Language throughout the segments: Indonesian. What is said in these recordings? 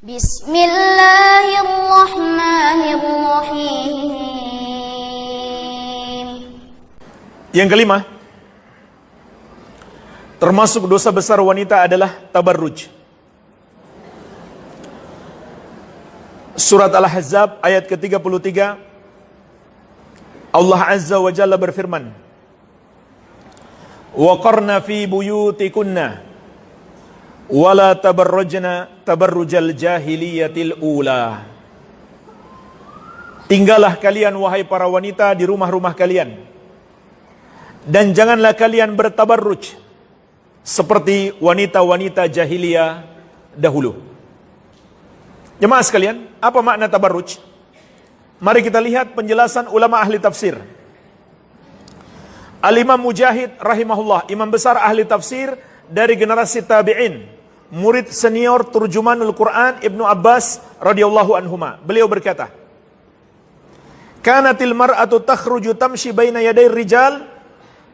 Bismillahirrahmanirrahim. Yang kelima, termasuk dosa besar wanita adalah tabarruj. Surat Al-Ahzab ayat ke-33, Allah Azza wa Jalla berfirman, "Wa qarna fi buyutikunna wa la tabarrujna tabarrujal jahiliyatil ula." Tinggallah kalian wahai para wanita di rumah-rumah kalian, dan janganlah kalian bertabarruj seperti wanita-wanita jahiliyah dahulu. Jemaah sekalian, apa makna tabarruj? Mari kita lihat penjelasan ulama ahli tafsir. Al-Imam Mujahid rahimahullah, imam besar ahli tafsir dari generasi tabi'in, murid senior turjumanul Quran Ibnu Abbas radhiyallahu anhuma. Beliau berkata, "Kanatil mar'atu takhruju tamshi baina yaday rijal,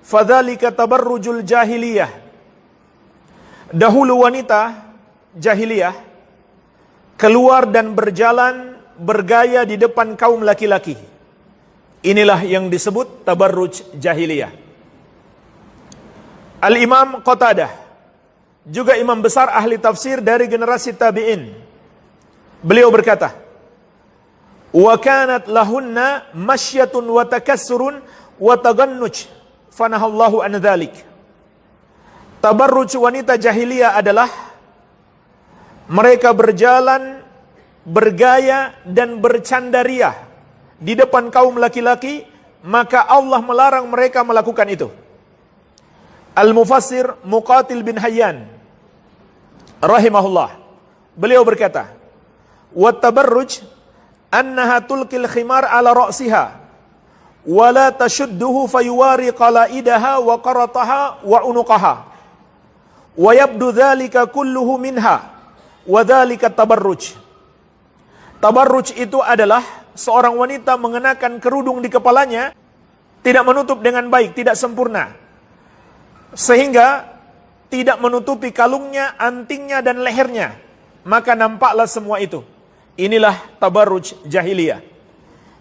fadzalika tabarrujul jahiliyah." Dahulu wanita jahiliyah keluar dan berjalan bergaya di depan kaum laki-laki. Inilah yang disebut tabarruj jahiliyah. Al-Imam Qatadah, juga imam besar ahli tafsir dari generasi tabi'in, beliau berkata, "Wa kanat lahunna masyatun wa takassurun wa tagannuj fanahallahu an dzalik." Tabarruj wanita jahiliyah adalah mereka berjalan, bergaya dan bercandariah di depan kaum laki-laki, maka Allah melarang mereka melakukan itu. Al-Mufassir Muqatil bin Hayyan rahimahullah, beliau berkata, "Wa tabarruj annaha tulqil khimar ala ra'siha wa la tashudduhu fayuwari qalaidaha wa qarataha wa unuqaha wa yabdu dzalika kulluhu minha wa dzalika tabarruj." Tabarruj itu adalah seorang wanita mengenakan kerudung di kepalanya, tidak menutup dengan baik, tidak sempurna, sehingga tidak menutupi kalungnya, antingnya dan lehernya, maka nampaklah semua itu. Inilah tabarruj jahiliyah.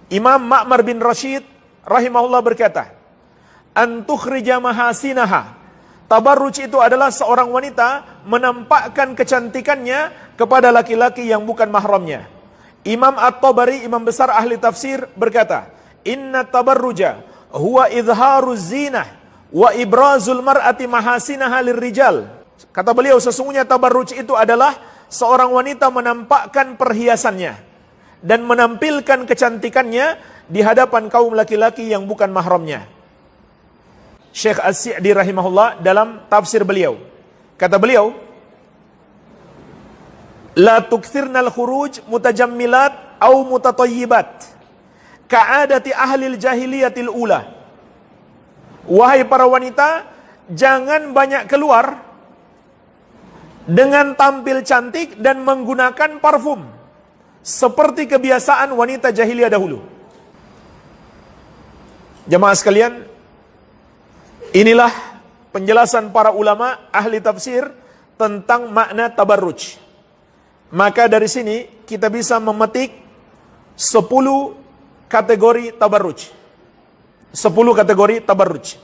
Imam Ma'mar bin Rashid rahimahullah berkata, "An tukhrija mahasinaha." Tabarruj itu adalah seorang wanita menampakkan kecantikannya kepada laki-laki yang bukan mahramnya. Imam At-Tabari, imam besar ahli tafsir, berkata, "Inna tabarruja huwa izharuz zinah wa ibrazul mar'ati mahasinaha lirrijal." Kata beliau, sesungguhnya tabarruj itu adalah seorang wanita menampakkan perhiasannya dan menampilkan kecantikannya di hadapan kaum laki-laki yang bukan mahramnya. Syekh As-Sa'di rahimahullah dalam tafsir beliau, kata beliau, "La tukthirnal khuruj mutajammilat au mutatayyibat ka'adati ahlil jahiliyatil ula." Wahai para wanita, jangan banyak keluar dengan tampil cantik dan menggunakan parfum seperti kebiasaan wanita jahiliyah dahulu. Jemaah sekalian, inilah penjelasan para ulama ahli tafsir tentang makna tabarruj. Maka dari sini kita bisa memetik 10 kategori tabarruj. 10 kategori tabarruj.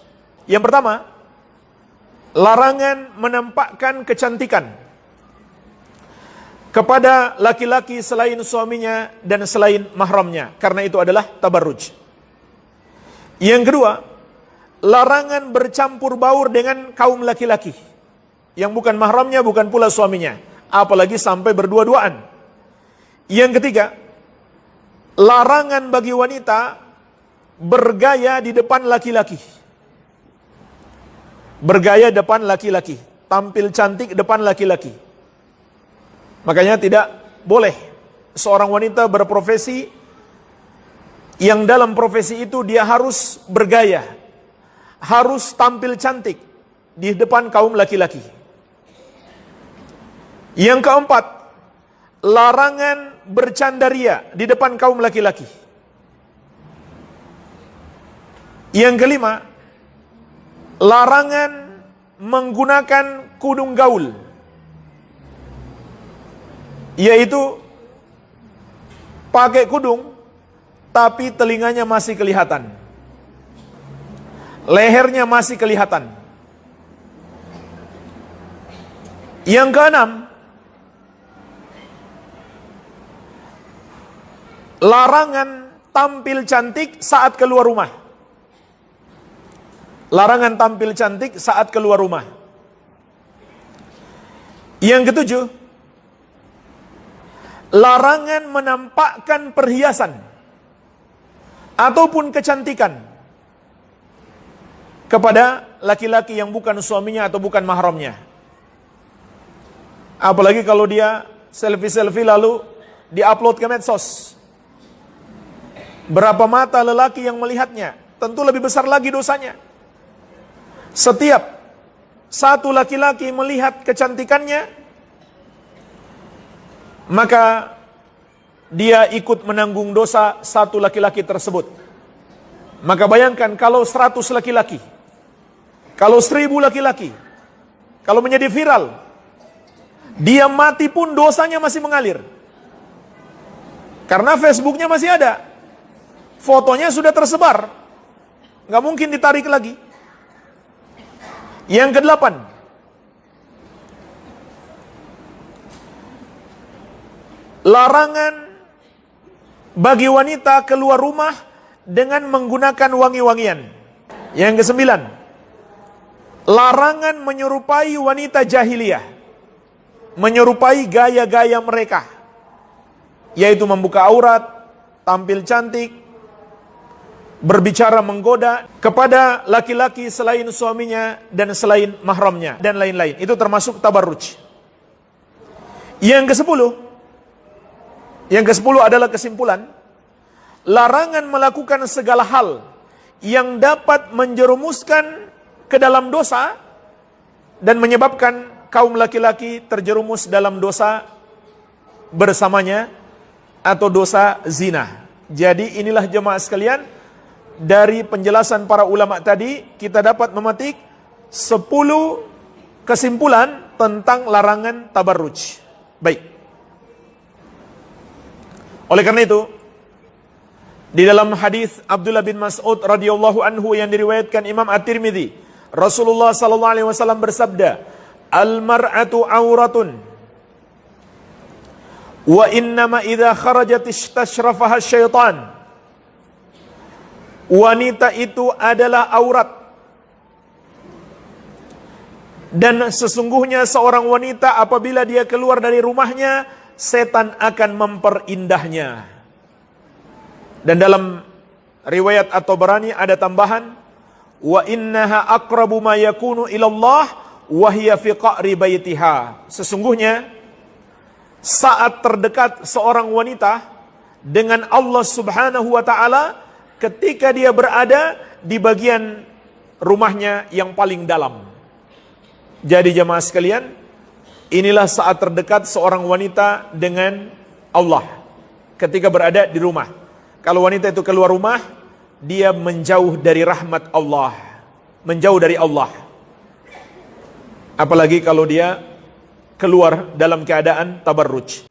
Yang pertama, larangan menampakkan kecantikan kepada laki-laki selain suaminya dan selain mahramnya, karena itu adalah tabarruj. Yang kedua, larangan bercampur baur dengan kaum laki-laki yang bukan mahramnya, bukan pula suaminya, apalagi sampai berdua-duaan. Yang ketiga, larangan bagi wanita bergaya di depan laki-laki. Bergaya depan laki-laki, tampil cantik depan laki-laki. Makanya tidak boleh seorang wanita berprofesi yang dalam profesi itu dia harus bergaya, harus tampil cantik di depan kaum laki-laki. Yang keempat, larangan bercandaria di depan kaum laki-laki. Yang kelima, larangan menggunakan kudung gaul. yaitu pakai kudung tapi telinganya masih kelihatan, lehernya masih kelihatan. Yang keenam, larangan tampil cantik saat keluar rumah. Larangan tampil cantik saat keluar rumah. Yang ketujuh, larangan menampakkan perhiasan ataupun kecantikan kepada laki-laki yang bukan suaminya atau bukan mahramnya. Apalagi kalau dia selfie-selfie lalu diupload ke medsos. Berapa mata lelaki yang melihatnya, tentu lebih besar lagi dosanya. Setiap satu laki-laki melihat kecantikannya, maka dia ikut menanggung dosa satu laki-laki tersebut. Maka bayangkan kalau 100 laki-laki, kalau 1000 laki-laki, kalau menjadi viral, dia mati pun dosanya masih mengalir. Karena Facebooknya masih ada, fotonya sudah tersebar, nggak mungkin ditarik lagi. Yang kedelapan, larangan bagi wanita keluar rumah dengan menggunakan wangi-wangian. Yang kesembilan, larangan menyerupai wanita jahiliyah, menyerupai gaya-gaya mereka, yaitu membuka aurat, tampil cantik, berbicara menggoda kepada laki-laki selain suaminya dan selain mahramnya dan lain-lain. Itu termasuk tabarruj. Yang ke-10 adalah kesimpulan, larangan melakukan segala hal yang dapat menjerumuskan ke dalam dosa dan menyebabkan kaum laki-laki terjerumus dalam dosa bersamanya atau dosa zina. Jadi inilah jemaah sekalian, dari penjelasan para ulama tadi kita dapat memetik 10 kesimpulan tentang larangan tabarruj. Baik. Oleh karena itu, di dalam hadis Abdullah bin Mas'ud radhiyallahu anhu yang diriwayatkan Imam At-Tirmidzi, Rasulullah sallallahu alaihi wasallam bersabda, "Al-mar'atu auratun wa innama idza kharajat istashrafaha syaitan." Wanita itu adalah aurat, dan sesungguhnya seorang wanita apabila dia keluar dari rumahnya, setan akan memperindah. Dan dalam riwayat At-Tabarani ada tambahan, wa innaha aqrabu ma yakunu ilallah wa hiya fi qa'ri baitiha. Sesungguhnya saat terdekat seorang wanita dengan Allah Subhanahu wa taala ketika dia berada di bagian rumahnya yang paling dalam. Jadi jemaah sekalian, inilah saat terdekat seorang wanita dengan Allah ketika berada di rumah. Kalau wanita itu keluar rumah, dia menjauh dari rahmat Allah, menjauh dari Allah. Apalagi kalau dia keluar dalam keadaan tabarruj.